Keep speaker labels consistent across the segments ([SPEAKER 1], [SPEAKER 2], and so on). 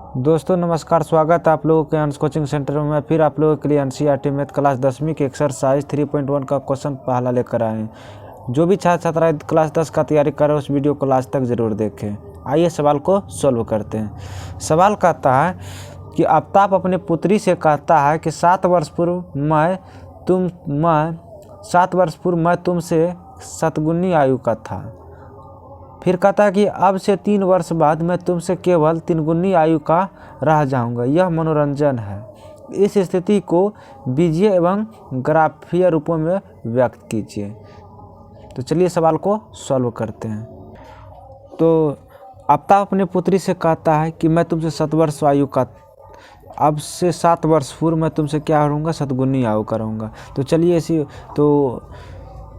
[SPEAKER 1] दोस्तों नमस्कार, स्वागत है आप लोगों के अंश कोचिंग सेंटर में। फिर आप लोगों के लिए एनसीईआरटी मैथ क्लास 10वीं के एक्सरसाइज 3.1 का क्वेश्चन पहला लेकर आए हैं। जो भी छात्र छात्राएं क्लास 10 का तैयारी कर रहे हैं उस वीडियो को लास्ट तक ज़रूर देखें। आइए सवाल को सॉल्व करते हैं। सवाल कहता है कि आफ्ताब अपने पुत्री से कहता है कि 7 वर्ष पूर्व मैं तुमसे शतगुनी आयु का था। फिर कहता है कि अब से 3 वर्ष बाद मैं तुमसे केवल 3 गुनी आयु का रह जाऊंगा। यह मनोरंजन है। इस स्थिति को बीजीय एवं ग्राफीय रूपों में व्यक्त कीजिए। तो चलिए सवाल को सॉल्व करते हैं। तो आफ्ताब अपने पुत्री से कहता है कि मैं तुमसे 7 वर्ष आयु का, अब से 7 वर्ष पूर्व मैं तुमसे क्या करूँगा, शतगुनी आयु करूँगा। तो चलिए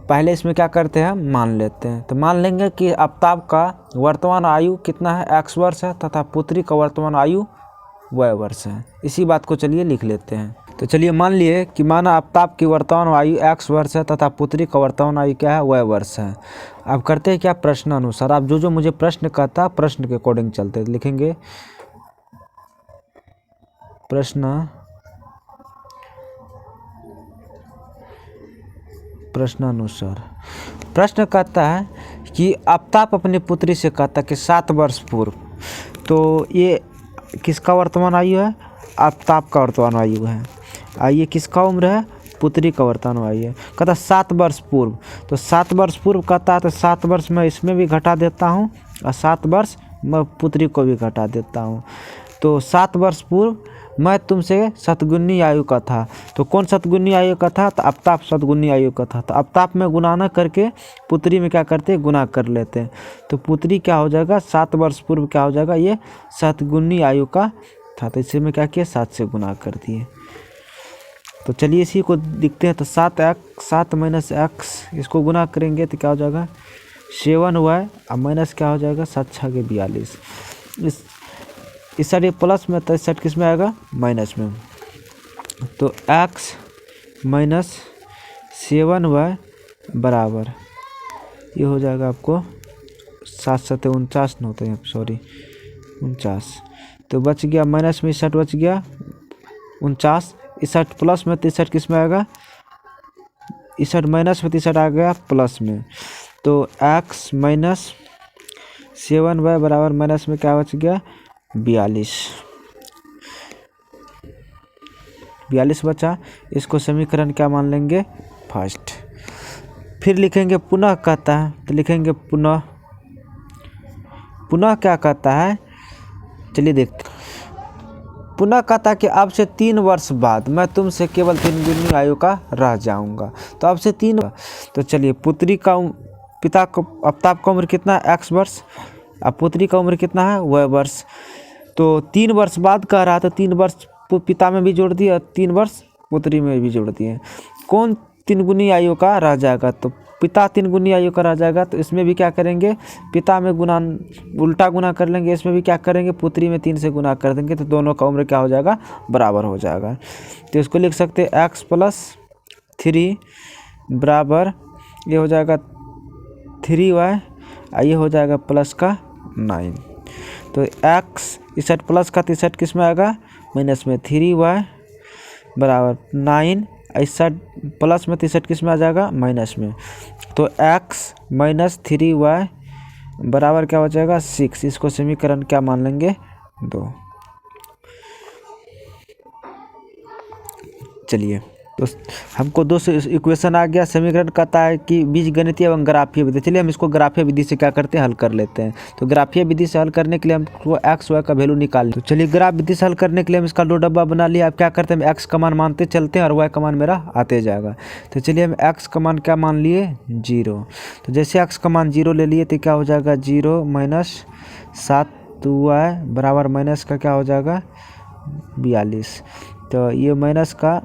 [SPEAKER 1] पहले इसमें क्या करते हैं, मान लेते हैं। तो मान लेंगे कि आफ्ताब का वर्तमान आयु कितना है, x वर्ष है, तथा पुत्री का वर्तमान आयु y वर्ष है। इसी बात को चलिए लिख लेते हैं। तो चलिए मान लिए कि माना आफ्ताब की वर्तमान आयु x वर्ष है तथा पुत्री का वर्तमान आयु क्या है, y वर्ष है। अब करते हैं क्या, प्रश्न अनुसार। आप जो मुझे प्रश्न कहता है प्रश्न के अकॉर्डिंग चलते लिखेंगे। प्रश्नानुसार प्रश्न कहता है कि आफ्ताब अपनी पुत्री से कहता है कि 7 वर्ष पूर्व, तो ये किसका वर्तमान आयु है, आफ्ताब का वर्तमान आयु है। ये किसका उम्र है, पुत्री का वर्तमान आयु है। कहता 7 वर्ष पूर्व, तो 7 वर्ष पूर्व कहता है तो 7 वर्ष मैं इसमें भी घटा देता हूँ और 7 वर्ष मैं पुत्री को भी घटा देता हूँ। तो 7 वर्ष पूर्व मैं तुमसे शतगुनी आयु का था। तो कौन शतगुनी आयु का था, तो आफ्ताब शतगुनी आयु का था। तो आफ्ताब में गुना न करके पुत्री में क्या करते हैं, गुना कर लेते हैं। तो पुत्री क्या हो जाएगा, 7 वर्ष पूर्व क्या हो जाएगा, ये शतगुनी आयु का था। तो इसी में क्या किया, 7 से गुना कर दिए। तो चलिए इसी को दिखते हैं। तो 7 माइनस एक्स, इसको गुना करेंगे तो क्या हो जाएगा 7y, और माइनस क्या हो जाएगा 7 6 के 42। इस साइड ये प्लस में, तो इस साइड किस में आएगा, माइनस में। तो x माइनस 7y बराबर ये हो जाएगा आपको 7 7 49 न होते हैं, सॉरी 49। तो बच गया माइनस में, इस साइड बच गया 49, इस साइड प्लस में, तो इस साइड किस में आएगा, इस साइड माइनस में, तो इस साइड आ गया प्लस में। तो x माइनस 7y बराबर माइनस में क्या बच गया 42 बचा। इसको समीकरण क्या मान लेंगे, फर्स्ट। फिर लिखेंगे पुनः कहता है, तो लिखेंगे पुनः क्या कहता है, चलिए देखते। पुनः कहता है कि अब से 3 वर्ष बाद मैं तुमसे केवल 3 गुनी आयु का रह जाऊंगा। तो अब से 3, तो चलिए पुत्री का पिता को, आफ्ताब का उम्र कितना है, x वर्ष, अब पुत्री का उम्र कितना है, y वर्ष। तो 3 वर्ष बाद कह रहा था, 3 वर्ष पिता में भी जोड़ दिए और 3 वर्ष पुत्री में भी जोड़ दिए। कौन 3 गुनी आयु का रह जाएगा, तो पिता 3 गुनी आयु का रह जाएगा। तो इसमें भी क्या करेंगे, पिता में गुना उल्टा गुना कर लेंगे, इसमें भी क्या करेंगे, पुत्री में 3 से गुना कर देंगे। तो दोनों का उम्र क्या हो जाएगा, बराबर हो जाएगा। तो इसको लिख सकते हैं x + 3 बराबर ये हो जाएगा 3y, ये हो जाएगा प्लस का 9। तो x इस साइड प्लस का, इस साइड किस में आएगा, माइनस में, 3y बराबर 9, इस साइड प्लस में, इस साइड किस में आ जाएगा, माइनस में। तो x माइनस 3y बराबर क्या हो जाएगा 6। इसको समीकरण क्या मान लेंगे, 2। चलिए तो हमको 2 इक्वेशन आ गया। समीकरण कहता है कि बीजगणितीय एवं ग्राफीय विधि। चलिए हम इसको ग्राफीय विधि से क्या करते हैं, हल कर लेते हैं। तो ग्राफीय विधि से हल करने के लिए हमको x y का वैल्यू निकाल। तो चलिए ग्राफ विधि से हल करने के लिए हम इसका 2 डब्बा बना लिया। अब क्या करते हैं, हम x का मान मानते चलते हैं और y का मान मेरा आते जाएगा। तो चलिए हम x का मान क्या मान लिए, 0। तो जैसे x का मान 0 ले लिए तो क्या हो जाएगा 0 माइनस 7y बराबर माइनस का क्या हो जाएगा 42। तो ये माइनस का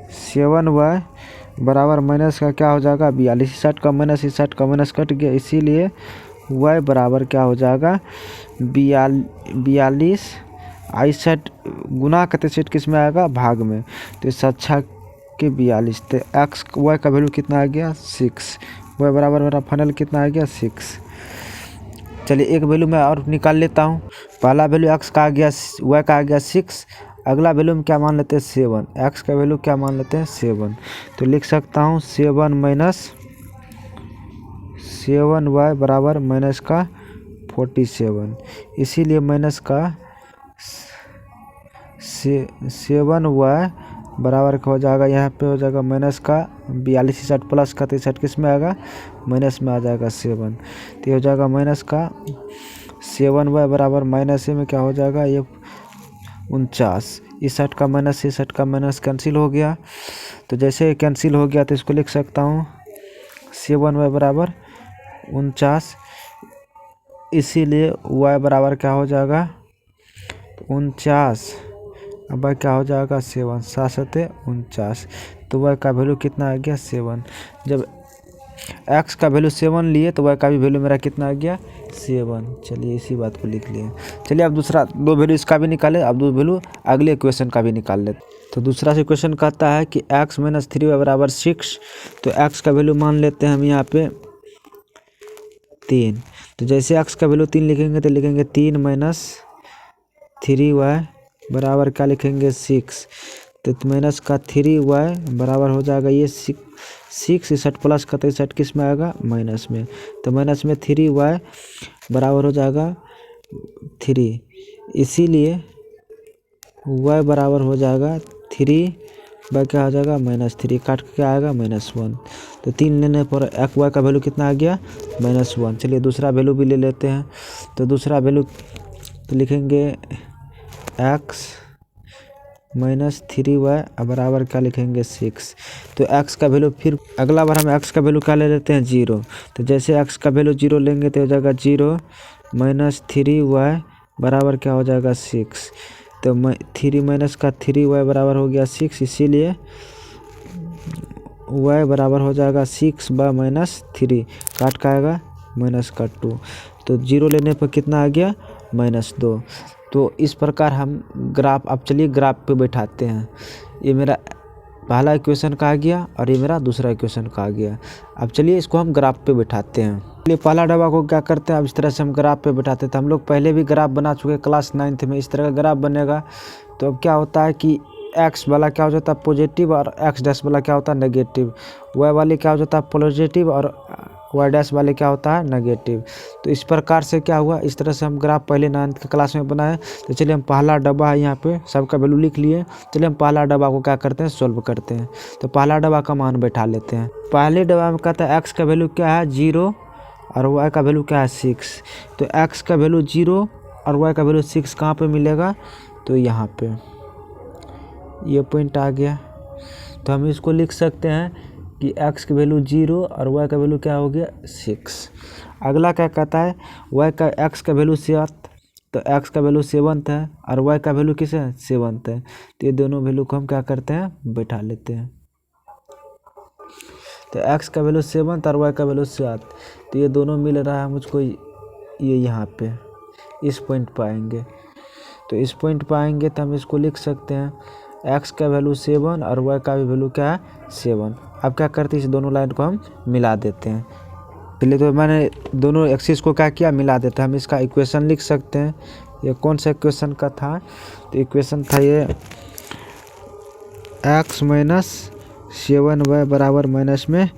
[SPEAKER 1] 7y बराबर माइनस का क्या हो जाएगा 42। इस साइड का माइनस, इस साइड का माइनस कट गया, इसीलिए y बराबर क्या हो जाएगा 42। इस साइड गुना करते साइड किस में आएगा, भाग में। तो 7 6 के 42। तो x y का वैल्यू कितना आ गया 6। y बराबर मेरा फाइनल कितना आ गया 6। चलिए एक वैल्यू मैं और निकाल लेता हूँ। पहला वैल्यू x का आ गया, y का आ गया 6। अगला वैल्यू में क्या मान लेते हैं 7। x का वैल्यू क्या मान लेते हैं 7। तो लिख सकता हूँ 7 माइनस 7y बराबर माइनस का 47। इसीलिए माइनस का 7y बराबर का हो जाएगा, यहाँ पे हो जाएगा माइनस का 42 60 प्लस का 63 किस में आएगा माइनस में आ जाएगा 7। तो हो जाएगा माइनस का 7y बराबर माइनस में क्या हो जाएगा ये 49। इस 60 का माइनस इस 60 का माइनस कैंसिल हो गया। तो जैसे कैंसिल हो गया तो इसको लिख सकता हूँ 7y बराबर 49। इसीलिए y बराबर क्या हो जाएगा 49। अब y क्या हो जाएगा 7, 7 7 49। तो y का वैल्यू कितना आ गया 7। जब x का वैल्यू 7 लिए तो y का भी वैल्यू मेरा कितना आ गया 7। चलिए इसी बात को लिख लिए। चलिए अब दूसरा दो वैल्यू इसका भी निकाले, अब दो वैल्यू अगले इक्वेशन का भी निकाल लेते। तो दूसरा से क्वेश्चन कहता है कि x माइनस 3y बराबर 6। तो x का वैल्यू मान लेते हैं हम यहाँ पे 3। तो जैसे x का वैल्यू 3 लिखेंगे तो लिखेंगे 3 माइनस 3y बराबर क्या लिखेंगे 6। तो माइनस का 3y बराबर हो जाएगा ये 6 60 प्लस का 63 किस में आएगा माइनस में। तो माइनस में 3y बराबर हो जाएगा 3। इसीलिए y बराबर हो जाएगा 3 बाई क्या हो जाएगा -3, काट के क्या आएगा -1। तो 3 लेने पर y का वैल्यू कितना आ गया -1। चलिए दूसरा वैल्यू भी ले लेते हैं। तो दूसरा वैल्यू तो लिखेंगे x माइनस 3y बराबर क्या लिखेंगे 6। तो x का वैल्यू फिर अगला बार हम x का वैल्यू क्या ले लेते हैं 0। तो जैसे x का वैल्यू 0 लेंगे तो हो जाएगा 0 माइनस 3y बराबर क्या हो जाएगा 6। तो 3 माइनस का 3y बराबर हो गया 6। इसीलिए y बराबर हो जाएगा 6 बाय -3, काट का आएगा माइनस का 2। तो 0 लेने पर कितना आ गया -2। तो इस प्रकार हम ग्राफ, अब चलिए ग्राफ पे बैठाते हैं। ये मेरा पहला इक्वेशन का आ गया और ये मेरा दूसरा इक्वेशन का आ गया। अब चलिए इसको हम ग्राफ पे बैठाते हैं। चलिए पहला डब्बा को क्या करते हैं, अब इस तरह से हम ग्राफ पे बैठाते हैं। तो हम लोग पहले भी ग्राफ बना चुके हैं क्लास 9th में, इस तरह का ग्राफ बनेगा। तो अब क्या होता है कि x वाला क्या हो जाता है पॉजिटिव और x डैश वाला क्या होता है नेगेटिव, y वाले क्या हो जाता है पॉजिटिव और y डैश वाले क्या होता है नेगेटिव। तो इस प्रकार से क्या हुआ, इस तरह से हम ग्राफ पहले 9th की क्लास में बनाए। तो चलिए हम पहला डब्बा है यहाँ पे सबका वैल्यू लिख लिए। चलिए हम पहला डब्बा को क्या करते हैं सोल्व करते हैं। तो पहला डब्बा का मान बैठा लेते हैं। पहले डब्बा में कहता है x का वैल्यू क्या है 0 और y का वैल्यू क्या है 6। तो x का वैल्यू 0 और y का वैल्यू 6 कहाँ पे मिलेगा, तो यहाँ पे ये पॉइंट आ गया। तो हम इसको लिख सकते हैं कि x की वैल्यू 0 और y का वैल्यू क्या हो गया 6। अगला क्या कहता है x का वैल्यू 7, तो x का वैल्यू 7 है और y का वैल्यू किस है 7 है। तो ये दोनों वैल्यू को हम क्या करते हैं बैठा लेते हैं। तो x का वैल्यू 7 और y का वैल्यू 7, तो ये दोनों मिल रहा है मुझको ये यहाँ पे इस पॉइंट पर आएंगे। तो इस पॉइंट पर आएंगे तो हम इसको लिख सकते हैं x का वैल्यू 7 और y का भी वैल्यू क्या है 7। अब क्या करते हैं इस दोनों लाइन को हम मिला देते हैं। पहले तो मैंने दोनों एक्सिस को क्या किया मिला देते हैं। हम इसका इक्वेशन लिख सकते हैं। ये कौन सा इक्वेशन का था, तो इक्वेशन था ये x माइनस 7y बराबर माइनस में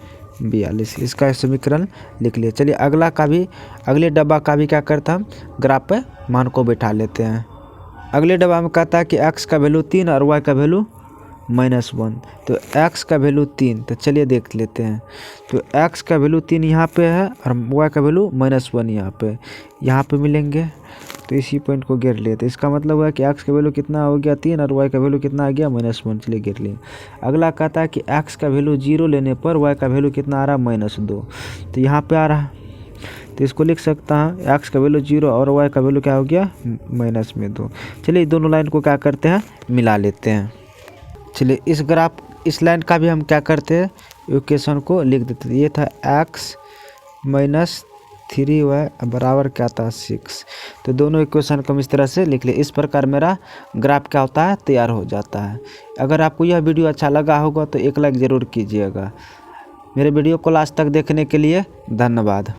[SPEAKER 1] 42। इसका समीकरण लिख लिया। चलिए अगला का भी, अगले डब्बा का भी क्या करता हम ग्राफ पे मान को बैठा लेते हैं। अगले डब्बा में कहता है कि x का वैल्यू 3 और y का वैल्यू -1। तो x का वैल्यू 3, तो चलिए देख लेते हैं। तो x का वैल्यू 3 यहाँ पे है और y का वैल्यू -1 यहाँ पे मिलेंगे। तो इसी पॉइंट को घेर लिए। तो इसका मतलब हुआ कि x का वैल्यू कितना हो गया 3 और y का वैल्यू कितना आ गया -1। चलिए घेर लिए। अगला कहता है कि x का वैल्यू 0 लेने पर y का वैल्यू कितना आ रहा है -2। तो यहाँ पे आ रहा है, तो इसको लिख सकता है x का वैल्यू 0 और y का वैल्यू क्या हो गया -2। चलिए दोनों लाइन को क्या करते हैं मिला लेते हैं। चलिए इस लाइन का भी हम क्या करते हैं इक्वेशन को लिख देते हैं। ये था x माइनस 3y बराबर क्या था 6। तो दोनों इक्वेशन को हम इस तरह से लिख ले। इस प्रकार मेरा ग्राफ क्या होता है तैयार हो जाता है। अगर आपको यह वीडियो अच्छा लगा होगा तो एक लाइक ज़रूर कीजिएगा। मेरे वीडियो को लास्ट तक देखने के लिए धन्यवाद।